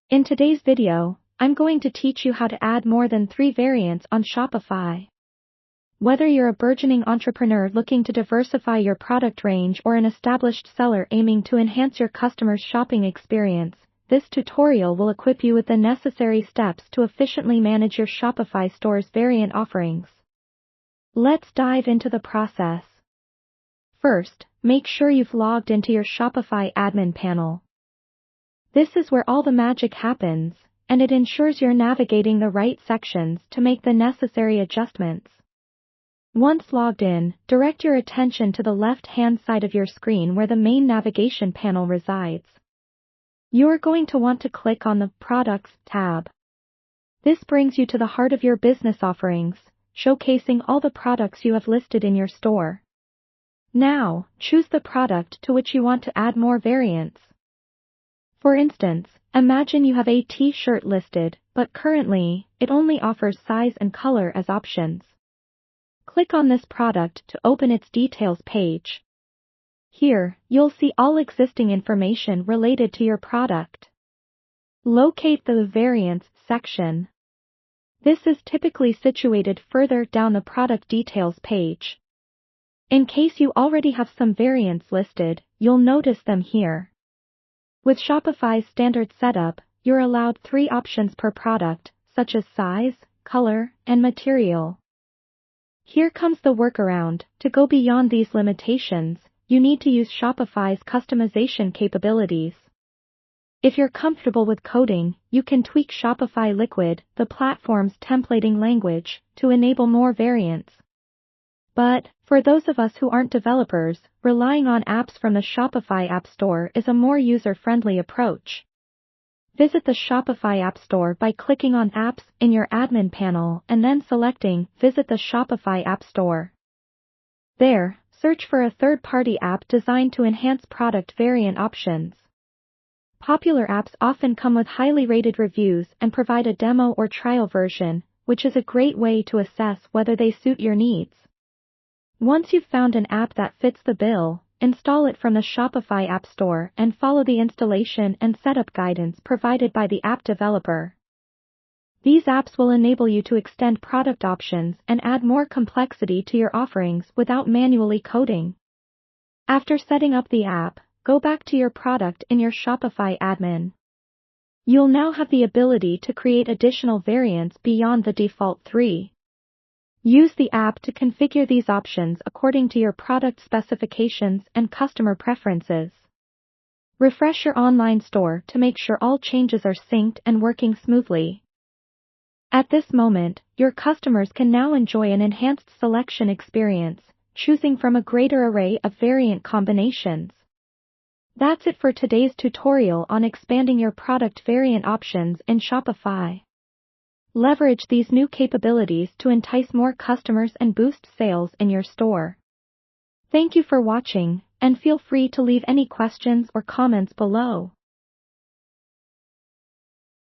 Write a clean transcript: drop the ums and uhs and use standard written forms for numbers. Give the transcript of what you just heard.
In today's video, I'm going to teach you how to add more than 3 variants on Shopify. Whether you're a burgeoning entrepreneur looking to diversify your product range or an established seller aiming to enhance your customers' shopping experience, this tutorial will equip you with the necessary steps to efficiently manage your Shopify store's variant offerings. Let's dive into the process. First, make sure you've logged into your Shopify admin panel. This is where all the magic happens, and it ensures you're navigating the right sections to make the necessary adjustments. Once logged in, direct your attention to the left-hand side of your screen where the main navigation panel resides. You're going to want to click on the Products tab. This brings you to the heart of your business offerings, showcasing all the products you have listed in your store. Now, choose the product to which you want to add more variants. For instance, imagine you have a t-shirt listed, but currently, it only offers size and color as options. Click on this product to open its details page. Here, you'll see all existing information related to your product. Locate the Variants section. This is typically situated further down the product details page. In case you already have some variants listed, you'll notice them here. With Shopify's standard setup, you're allowed 3 options per product, such as size, color, and material. Here comes the workaround. To go beyond these limitations, you need to use Shopify's customization capabilities. If you're comfortable with coding, you can tweak Shopify Liquid, the platform's templating language, to enable more variants. But, for those of us who aren't developers, relying on apps from the Shopify App Store is a more user-friendly approach. Visit the Shopify App Store by clicking on Apps in your admin panel and then selecting Visit the Shopify App Store. There, search for a third-party app designed to enhance product variant options. Popular apps often come with highly rated reviews and provide a demo or trial version, which is a great way to assess whether they suit your needs. Once you've found an app that fits the bill, install it from the Shopify App Store and follow the installation and setup guidance provided by the app developer. These apps will enable you to extend product options and add more complexity to your offerings without manually coding. After setting up the app, go back to your product in your Shopify admin. You'll now have the ability to create additional variants beyond the default 3. Use the app to configure these options according to your product specifications and customer preferences. Refresh your online store to make sure all changes are synced and working smoothly. At this moment, your customers can now enjoy an enhanced selection experience, choosing from a greater array of variant combinations. That's it for today's tutorial on expanding your product variant options in Shopify. Leverage these new capabilities to entice more customers and boost sales in your store. Thank you for watching, and feel free to leave any questions or comments below.